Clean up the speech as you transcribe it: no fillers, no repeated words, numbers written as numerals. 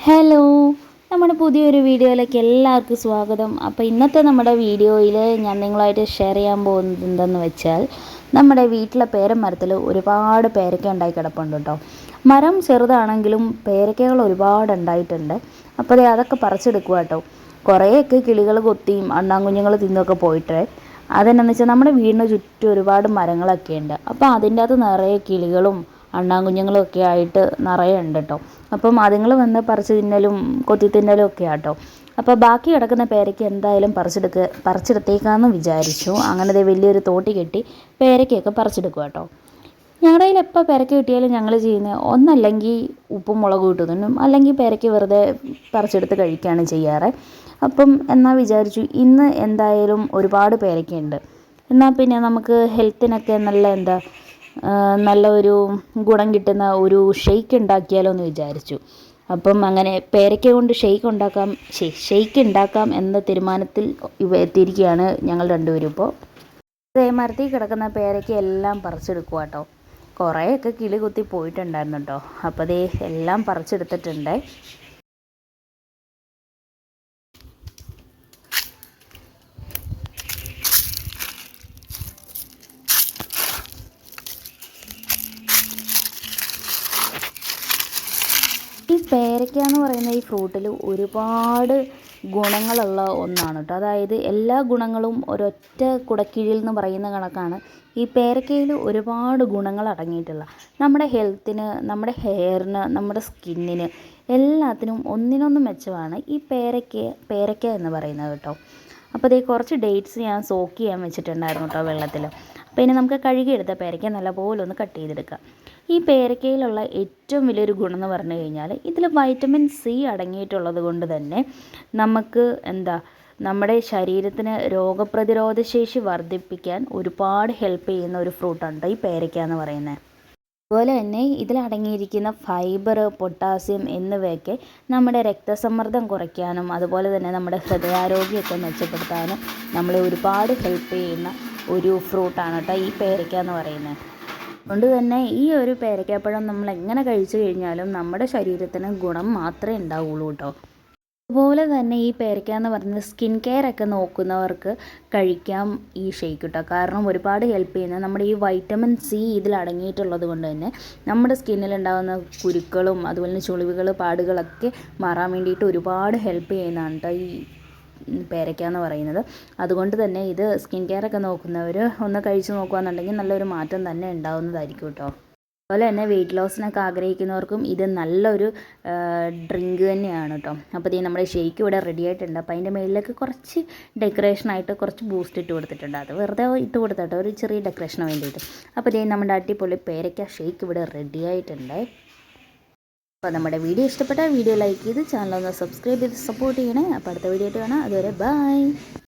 Hello, നമ്മുടെ പുതിയൊരു വീഡിയോയിലേക്ക് എല്ലാവർക്കും സ്വാഗതം. അപ്പോൾ ഇന്നത്തെ നമ്മുടെ വീഡിയോയിൽ ഞാൻ നിങ്ങളായിട്ട് ഷെയർ ചെയ്യാൻ പോകുന്നത് എന്തെന്ന് വെച്ചാൽ, നമ്മുടെ വീട്ടിലെ പേരമരത്തിൽ ഒരുപാട് പേരയ്ക്ക ഉണ്ടായി കിടപ്പുണ്ട് കേട്ടോ. മരം ചെറുതാണെങ്കിലും പേരയ്ക്കകൾ ഒരുപാട് ഉണ്ടായിട്ടുണ്ട്. അപ്പോൾ അതൊക്കെ പറിച്ചെടുക്കുക കേട്ടോ. കുറേയൊക്കെ കിളികൾ കൊത്തിയും അണ്ണാങ്കുഞ്ഞുങ്ങൾ തിന്നൊക്കെ പോയിട്ട്, അതെന്നു വെച്ചാൽ നമ്മുടെ വീടിന് ചുറ്റും ഒരുപാട് മരങ്ങളൊക്കെ ഉണ്ട്. അപ്പോൾ അതിൻ്റെ അകത്ത് നിറയെ കിളികളും അണ്ണാങ്കുഞ്ഞുങ്ങളും ഒക്കെ ആയിട്ട് നിറയെ ഉണ്ട് കേട്ടോ. അപ്പം അതുങ്ങൾ വന്ന് പറിച്ച് തിന്നലും കൊത്തി തിന്നലും ഒക്കെ ആട്ടോ. അപ്പോൾ ബാക്കി കിടക്കുന്ന പേരയ്ക്ക് എന്തായാലും പറിച്ചെടുത്തേക്കാമെന്ന് വിചാരിച്ചു. അങ്ങനെ വലിയൊരു തോട്ടി കെട്ടി പേരയ്ക്കൊക്കെ പറിച്ചെടുക്കുക കേട്ടോ. ഞങ്ങളുടെ കയ്യിൽ എപ്പോൾ പേരയ്ക്ക കിട്ടിയാലും ഞങ്ങൾ ചെയ്യുന്നത് ഒന്നല്ലെങ്കിൽ ഉപ്പും മുളകും ഇട്ട് തിന്നും, അല്ലെങ്കിൽ പേരയ്ക്ക വെറുതെ പറിച്ചെടുത്ത് കഴിക്കുകയാണ് ചെയ്യാറ്. അപ്പം എന്നാൽ വിചാരിച്ചു ഇന്ന് എന്തായാലും ഒരുപാട് പേരയ്ക്കയുണ്ട്, എന്നാൽ പിന്നെ നമുക്ക് ഹെൽത്തിനൊക്കെ നല്ല ഒരു ഗുണം കിട്ടുന്ന ഒരു ഷെയ്ക്ക് ഉണ്ടാക്കിയാലോ എന്ന് വിചാരിച്ചു. അപ്പം അങ്ങനെ പേരയ്ക്ക കൊണ്ട് ഷെയ്ക്ക് ഉണ്ടാക്കാം എന്ന തീരുമാനത്തിൽ എത്തിയിരിക്കുകയാണ് ഞങ്ങൾ രണ്ടുപേരും. ഇപ്പോൾ മരത്തിൽ കിടക്കുന്ന പേരയ്ക്ക എല്ലാം പറിച്ചെടുക്കുക കേട്ടോ. കുറേയൊക്കെ കിളി കുത്തി പോയിട്ടുണ്ടായിരുന്നു കേട്ടോ. അപ്പോൾ എല്ലാം പറിച്ചെടുത്തിട്ടുണ്ട്. ഈ പേരയ്ക്ക എന്ന് പറയുന്ന ഈ ഫ്രൂട്ടിൽ ഒരുപാട് ഗുണങ്ങളുള്ള ഒന്നാണ് കേട്ടോ. അതായത് എല്ലാ ഗുണങ്ങളും ഒരൊറ്റ കുടക്കീഴിൽ എന്ന് പറയുന്ന കണക്കാണ് ഈ പേരയ്ക്കയിൽ ഒരുപാട് ഗുണങ്ങൾ അടങ്ങിയിട്ടുള്ള. നമ്മുടെ ഹെൽത്തിന്, നമ്മുടെ ഹെയറിന്, നമ്മുടെ സ്കിന്നിന് എല്ലാത്തിനും ഒന്നിനൊന്നും മെച്ചമാണ് ഈ പേരയ്ക്ക എന്ന് പറയുന്നത് കേട്ടോ. അപ്പോൾ കുറച്ച് ഡേറ്റ്സ് ഞാൻ സോക്ക് ചെയ്യാൻ വെച്ചിട്ടുണ്ടായിരുന്നു കേട്ടോ വെള്ളത്തിൽ. അപ്പോൾ ഇനി നമുക്ക് കഴുകിയെടുത്ത പേരയ്ക്ക നല്ലപോലെ ഒന്ന് കട്ട് ചെയ്തെടുക്കാം. ഈ പേരയ്ക്കയിലുള്ള ഏറ്റവും വലിയൊരു ഗുണം എന്ന് പറഞ്ഞു കഴിഞ്ഞാൽ ഇതിൽ വൈറ്റമിൻ സി അടങ്ങിയിട്ടുള്ളത് കൊണ്ട് തന്നെ നമുക്ക് നമ്മുടെ ശരീരത്തിന് രോഗപ്രതിരോധ ശേഷി വർദ്ധിപ്പിക്കാൻ ഒരുപാട് ഹെൽപ്പ് ചെയ്യുന്ന ഒരു ഫ്രൂട്ടാണ് ഈ പേരയ്ക്ക എന്ന് പറയുന്നത്. അതുപോലെ തന്നെ ഇതിലടങ്ങിയിരിക്കുന്ന ഫൈബർ, പൊട്ടാസ്യം എന്നിവയൊക്കെ നമ്മുടെ രക്തസമ്മർദ്ദം കുറയ്ക്കാനും അതുപോലെ തന്നെ നമ്മുടെ ഹൃദയാരോഗ്യമൊക്കെ മെച്ചപ്പെടുത്താനും നമ്മളെ ഒരുപാട് ഹെൽപ്പ് ചെയ്യുന്ന ഒരു ഫ്രൂട്ടാണ് കേട്ടോ ഈ പേരയ്ക്ക എന്ന് പറയുന്നത്. അതുകൊണ്ട് തന്നെ ഈ ഒരു പേരയ്ക്കാപ്പഴം നമ്മൾ എങ്ങനെ കഴിച്ചു കഴിഞ്ഞാലും നമ്മുടെ ശരീരത്തിന് ഗുണം മാത്രമേ ഉണ്ടാവുള്ളൂ കേട്ടോ. അതുപോലെ തന്നെ ഈ പേരയ്ക്ക എന്ന് പറയുന്നത് സ്കിൻ കെയർ ഒക്കെ നോക്കുന്നവർക്ക് കഴിക്കാം ഈ ഷേക്ക് കേട്ടോ. കാരണം ഒരുപാട് ഹെൽപ്പ് ചെയ്യുന്ന നമ്മുടെ ഈ വൈറ്റമിൻ സി ഇതിൽ അടങ്ങിയിട്ടുള്ളത് കൊണ്ട് തന്നെ നമ്മുടെ സ്കിന്നിലുണ്ടാകുന്ന കുരുക്കളും അതുപോലെ തന്നെ ചുളിവുകൾ, പാടുകളൊക്കെ മാറാൻ വേണ്ടിയിട്ട് ഒരുപാട് ഹെൽപ്പ് ചെയ്യുന്നതാണ് കേട്ടോ ഈ പേരയ്ക്ക എന്ന് പറയുന്നത്. അതുകൊണ്ട് തന്നെ ഇത് സ്കിൻ കെയർ ഒക്കെ നോക്കുന്നവർ ഒന്ന് കഴിച്ച് നോക്കുകയെന്നുണ്ടെങ്കിൽ നല്ലൊരു മാറ്റം തന്നെ ഉണ്ടാവുന്നതായിരിക്കും കേട്ടോ. അതുപോലെ തന്നെ വെയിറ്റ് ലോസിനൊക്കെ ആഗ്രഹിക്കുന്നവർക്കും ഇത് നല്ലൊരു ഡ്രിങ്ക് തന്നെയാണ് കേട്ടോ. അപ്പോൾ നമ്മുടെ ഷേക്ക് ഇവിടെ റെഡി ആയിട്ടുണ്ട്. അപ്പോൾ അതിൻ്റെ മുകളിലേക്ക് കുറച്ച് ഡെക്കറേഷനായിട്ട് കുറച്ച് ബൂസ്റ്റ് ഇട്ട് കൊടുത്തിട്ടുണ്ട്. അത് വെറുതെ ഇട്ട് കൊടുത്തിട്ട് ഒരു ചെറിയ ഡെക്കറേഷന് വേണ്ടിയിട്ട്. അപ്പോൾ നമ്മുടെ അടിപൊളി പേരയ്ക്ക ഷേക്ക് ഇവിടെ റെഡി ആയിട്ടുണ്ട്. അപ്പോൾ നമ്മുടെ വീഡിയോ ഇഷ്ടപ്പെട്ടാൽ വീഡിയോ ലൈക്ക് ചെയ്ത് ചാനൽ ഒന്ന് സബ്സ്ക്രൈബ് ചെയ്ത് സപ്പോർട്ട് ചെയ്യണേ. അപ്പോൾ അടുത്ത വീഡിയോ ആയിട്ട് കാണാം. അതുവരെ ബൈ.